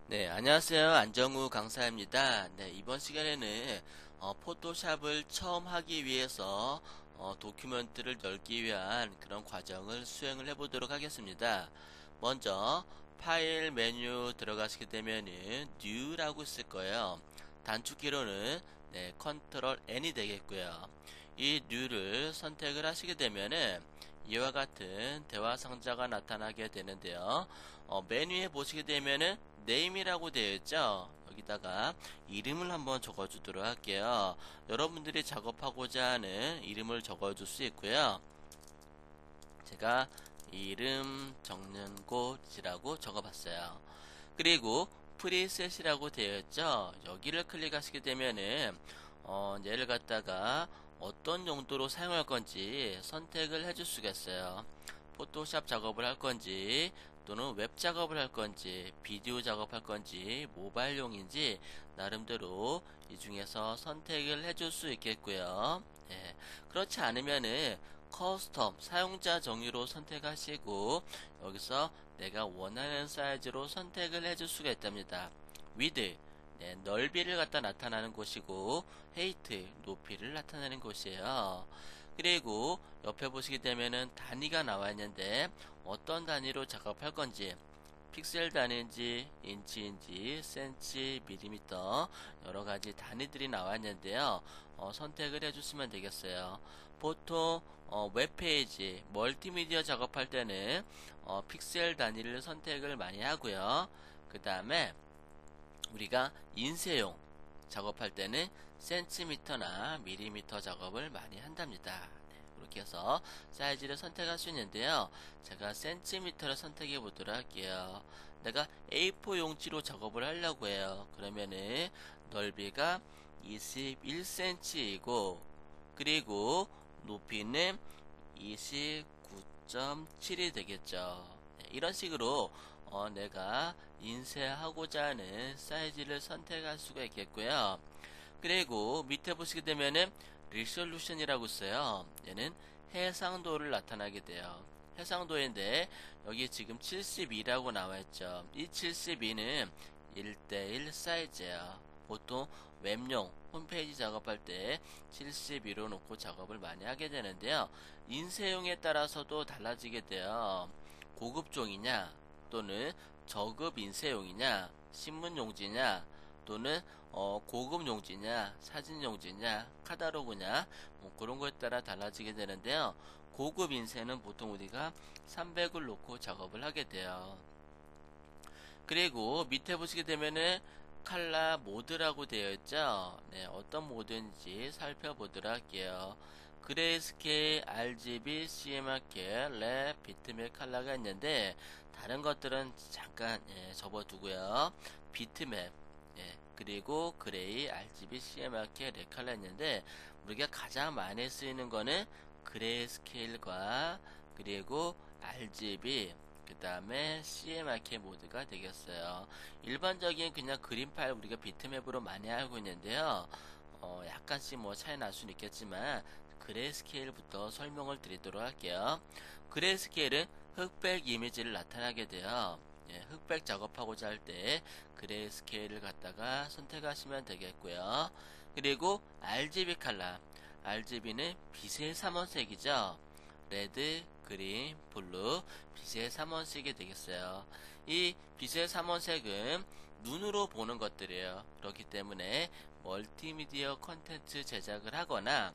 네, 안녕하세요. 안정우 강사입니다. 네, 이번 시간에는 포토샵을 처음 하기 위해서 도큐멘트를 열기 위한 그런 과정을 수행을 해보도록 하겠습니다. 먼저 파일 메뉴 들어가시게 되면은 New라고 있을 거예요. 단축키로는 네, 컨트롤 N이 되겠고요. 이 New를 선택을 하시게 되면은 이와 같은 대화 상자가 나타나게 되는데요. 메뉴에 보시게 되면은 name이라고 되어 있죠. 여기다가 이름을 한번 적어주도록 할게요. 여러분들이 작업하고자 하는 이름을 적어줄 수 있고요. 제가 이름 적는 곳이라고 적어봤어요. 그리고 프리셋이라고 되어 있죠. 여기를 클릭하시게 되면은 얘를 갖다가 어떤 용도로 사용할 건지 선택을 해줄 수가 있어요. 포토샵 작업을 할 건지 또는 웹 작업을 할 건지 비디오 작업할 건지 모바일용인지 나름대로 이 중에서 선택을 해줄 수 있겠고요. 예, 그렇지 않으면은 커스텀 사용자 정의로 선택하시고 여기서 내가 원하는 사이즈로 선택을 해줄 수가 있답니다. width 네, 넓이를 갖다 나타나는 곳이고 height 높이를 나타내는 곳이에요. 그리고 옆에 보시게 되면은 단위가 나와 있는데 어떤 단위로 작업할 건지 픽셀 단위인지 인치인지 센치 밀리미터 여러가지 단위들이 나와 있는데요. 선택을 해주시면 되겠어요. 보통 웹페이지 멀티미디어 작업할 때는 픽셀 단위를 선택을 많이 하고요. 그 다음에 우리가 인쇄용 작업할 때는 센티미터나 밀리미터 작업을 많이 한답니다. 네, 그렇게 해서 사이즈를 선택할 수 있는데요. 제가 센티미터를 선택해 보도록 할게요. 내가 A4 용지로 작업을 하려고 해요. 그러면은 넓이가 21cm이고 그리고 높이는 29.7이 되겠죠. 네, 이런 식으로 내가 인쇄하고자 하는 사이즈를 선택할 수가 있겠고요. 그리고 밑에 보시게 되면은 리솔루션이라고 있어요. 얘는 해상도를 나타나게 돼요. 해상도인데 여기 지금 72라고 나와 있죠. 이 72는 1대1 사이즈예요. 보통 웹용 홈페이지 작업할 때 72로 놓고 작업을 많이 하게 되는데요. 인쇄용에 따라서도 달라지게 돼요. 고급종이냐 또는 저급 인쇄용이냐 신문 용지냐 또는 고급 용지냐 사진 용지냐 카탈로그냐 뭐 그런 거에 따라 달라지게 되는데요. 고급 인쇄는 보통 우리가 300을 놓고 작업을 하게 돼요. 그리고 밑에 보시게 되면은 칼라 모드라고 되어 있죠. 네, 어떤 모드인지 살펴보도록 할게요. 그레이스케일, RGB, CMYK, 랩, 비트맵 칼라가 있는데 다른 것들은 잠깐 접어두고요. 비트맵, 그리고 그레이, RGB, CMYK, 랩 칼라 있는데 우리가 가장 많이 쓰이는 거는 그레이스케일과 그리고 RGB 그 다음에 CMYK 모드가 되겠어요. 일반적인 그냥 그림 파일 우리가 비트맵으로 많이 알고 있는데요. 약간씩 뭐 차이 날 수는 있겠지만 그레이스케일부터 설명을 드리도록 할게요. 그레이스케일은 흑백 이미지를 나타나게 돼요. 예, 흑백 작업하고자 할 때 그레이스케일을 갖다가 선택하시면 되겠고요. 그리고 RGB 컬러 RGB는 빛의 삼원색이죠. 레드, 그린, 블루, 빛의 삼원색이 되겠어요. 이 빛의 삼원색은 눈으로 보는 것들이에요. 그렇기 때문에 멀티미디어 컨텐츠 제작을 하거나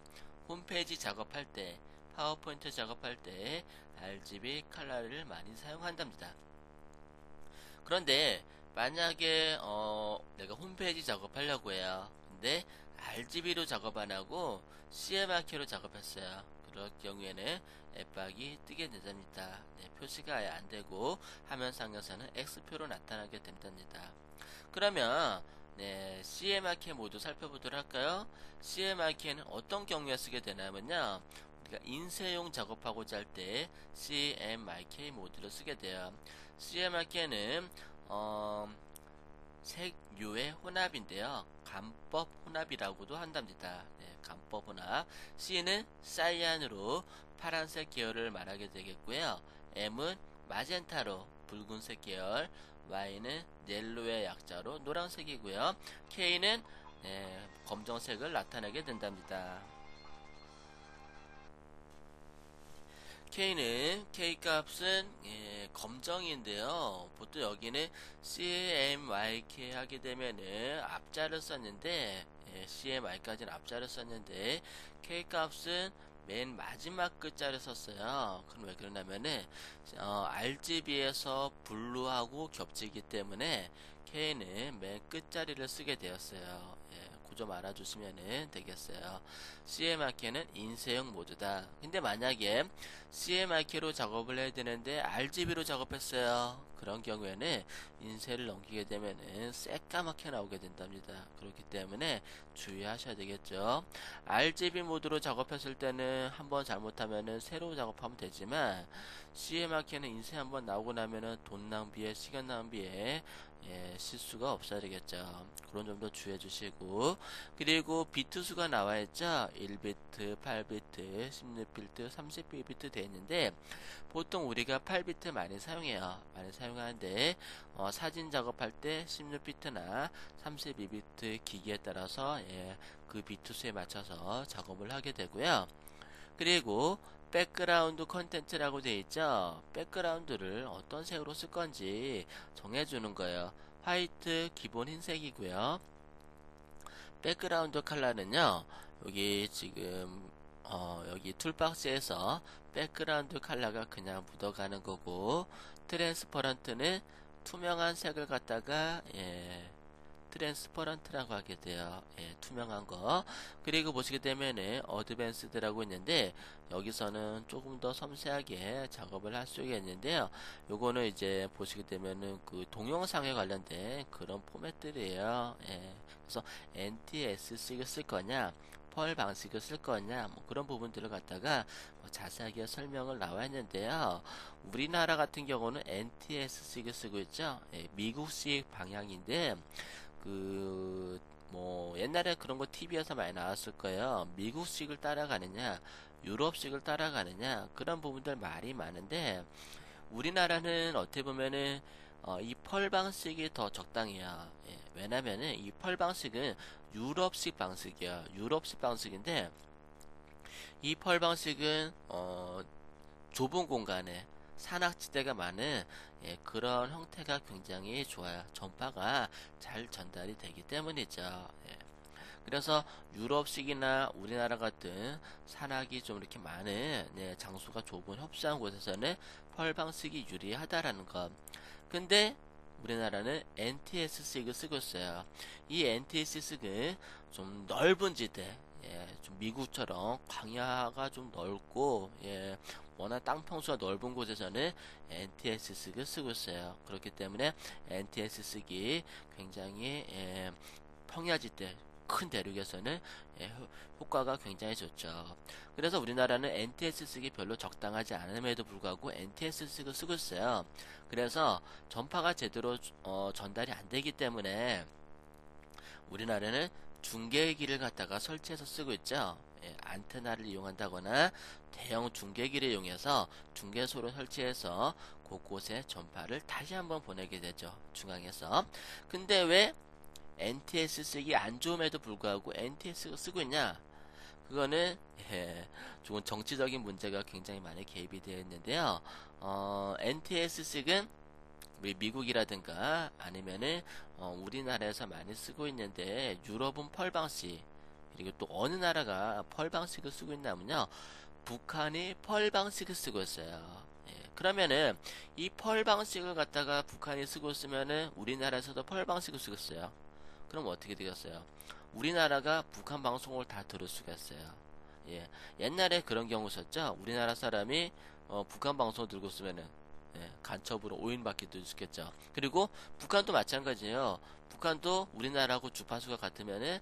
홈페이지 작업할 때, 파워포인트 작업할 때 RGB 컬러를 많이 사용한답니다. 그런데 만약에 내가 홈페이지 작업하려고 해요. 근데 RGB로 작업 안 하고 CMYK로 작업했어요. 그럴 경우에는 앱박이 뜨게 된답니다. 네, 표시가 아예 안 되고 화면상에서는 X표로 나타나게 된답니다. 그러면 네, CMYK 모두 살펴보도록 할까요? CMYK는 어떤 경우에 쓰게 되냐면요. 우리가 인쇄용 작업하고자 할 때 CMYK 모드를 쓰게 돼요. CMYK는 색유의 혼합인데요. 감법 혼합이라고도 한답니다. 네, 감법 혼합. C는 사이안으로 파란색 계열을 말하게 되겠고요. M은 마젠타로 붉은색 계열, Y는 옐로의 약자로 노란색이고요. K는 검정색을 나타내게 된답니다. K값은 검정인데요. 보통 여기는 CMYK 하게 되면은 앞자를 썼는데 CMY까지는 앞자를 썼는데 K값은 맨 마지막 글자를 썼어요. 그럼 왜 그러냐면은 RGB에서 블루하고 겹치기 때문에 K는 맨 끝자리를 쓰게 되었어요. 그 점 알아주시면 되겠어요. CMYK는 인쇄형 모드다. 근데 만약에 CMYK로 작업을 해야 되는데 RGB로 작업했어요. 그런 경우에는 인쇄를 넘기게 되면은 새까맣게 나오게 된답니다. 그렇기 때문에 주의하셔야 되겠죠. RGB 모드로 작업했을 때는 한번 잘못하면은 새로 작업하면 되지만 CMYK는 인쇄 한번 나오고 나면은 돈 낭비에 시간 낭비에 실수가 없어야 되겠죠. 그런 점도 주의해 주시고, 그리고 비트 수가 나와 있죠. 1비트, 8비트, 16비트, 32비트 되어 있는데 보통 우리가 8비트 많이 사용해요. 많이 사용하는데 사진 작업할 때 16비트나 32비트 기기에 따라서 그 비트 수에 맞춰서 작업을 하게 되고요. 그리고 백그라운드 컨텐츠라고 되어 있죠. 백그라운드를 어떤 색으로 쓸 건지 정해주는 거예요. 화이트 기본 흰색이고요. 백그라운드 컬러는요, 여기 지금 여기 툴박스에서 백그라운드 컬러가 그냥 묻어가는 거고, 트랜스퍼런트는 투명한 색을 갖다가 트랜스퍼런트라고 하게 돼요. 투명한 거. 그리고 보시게 되면은 어드밴스드라고 있는데 여기서는 조금 더 섬세하게 작업을 할 수 있겠는데요. 요거는 이제 보시게 되면은 그 동영상에 관련된 그런 포맷들이에요. 그래서 NTSC를 쓸 거냐, 펄 방식을 쓸 거냐, 뭐 그런 부분들을 갖다가 자세하게 설명을 나와 있는데요. 우리나라 같은 경우는 NTSC를 쓰고 있죠. 미국식 방향인데 옛날에 그런 거 TV에서 많이 나왔을 거예요. 미국식을 따라가느냐, 유럽식을 따라가느냐, 그런 부분들 말이 많은데, 우리나라는 어떻게 보면은, 이 펄 방식이 더 적당해요. 왜냐면은, 이 펄 방식은 유럽식 방식이야. 유럽식 방식인데, 이 펄 방식은, 좁은 공간에, 산악지대가 많은 그런 형태가 굉장히 좋아요. 전파가 잘 전달이 되기 때문이죠. 그래서 유럽식이나 우리나라 같은 산악이 좀 이렇게 많은 장소가 좁은 협소한 곳에서는 펄 방식이 유리하다라는 것. 근데 우리나라는 NTSC를 쓰고 있어요. 이 NTSC는 좀 넓은 지대, 좀 미국처럼 광야가 좀 넓고, 워낙 땅 평수가 넓은 곳에서는 NTSC를 쓰고 있어요. 그렇기 때문에 NTSC가 굉장히 평야지대, 큰 대륙에서는 효과가 굉장히 좋죠. 그래서 우리나라는 NTS 쓰기 별로 적당하지 않음에도 불구하고 NTS 쓰고 있어요. 그래서 전파가 제대로 전달이 안 되기 때문에 우리나라는 중계기를 갖다가 설치해서 쓰고 있죠. 안테나를 이용한다거나 대형 중계기를 이용해서 중계소를 설치해서 곳곳에 전파를 다시 한번 보내게 되죠. 중앙에서. 근데 왜 NTS 쓰기 안 좋음에도 불구하고 NTS 쓰고 있냐? 그거는 좋은 정치적인 문제가 굉장히 많이 개입이 되어 있는데요. NTS 쓰기는 우리 미국이라든가 아니면은 우리나라에서 많이 쓰고 있는데 유럽은 펄 방식, 그리고 또 어느 나라가 펄 방식을 쓰고 있냐면요, 북한이 펄 방식을 쓰고 있어요. 그러면은 이 펄 방식을 갖다가 북한이 쓰고 있으면은 우리나라에서도 펄 방식을 쓰고 있어요. 그럼 어떻게 되겠어요? 우리나라가 북한 방송을 다 들을 수가 있어요. 옛날에 그런 경우 있었죠. 우리나라 사람이 북한 방송 들고 있으면은 간첩으로 오인받기도 있겠죠. 그리고 북한도 마찬가지예요. 북한도 우리나라하고 주파수가 같으면은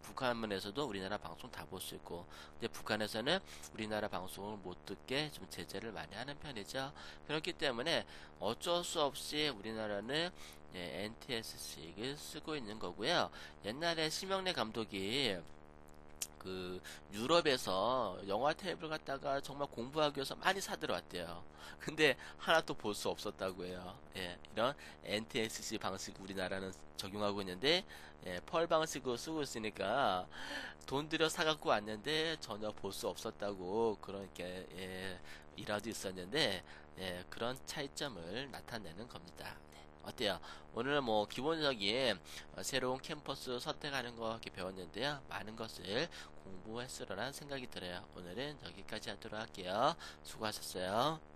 북한에서도 우리나라 방송 다 볼 수 있고, 근데 북한에서는 우리나라 방송을 못 듣게 좀 제재를 많이 하는 편이죠. 그렇기 때문에 어쩔 수 없이 우리나라는 NTSC를 쓰고 있는 거고요. 옛날에 심영래 감독이 그 유럽에서 영화 탭을 갖다가 정말 공부하기 위해서 많이 사들어왔대요. 근데 하나도 볼 수 없었다고 해요. 예, 이런 NTSC 방식 우리나라는 적용하고 있는데 예, 펄 방식으로 쓰고 있으니까 돈 들여 사갖고 왔는데 전혀 볼 수 없었다고 그런 게 예, 일화도 있었는데 예, 그런 차이점을 나타내는 겁니다. 네, 어때요? 오늘 뭐 기본적인 새로운 캠퍼스 선택하는 거 이렇게 배웠는데요. 많은 것을 공부했으리라는 생각이 들어요. 오늘은 여기까지 하도록 할게요. 수고하셨어요.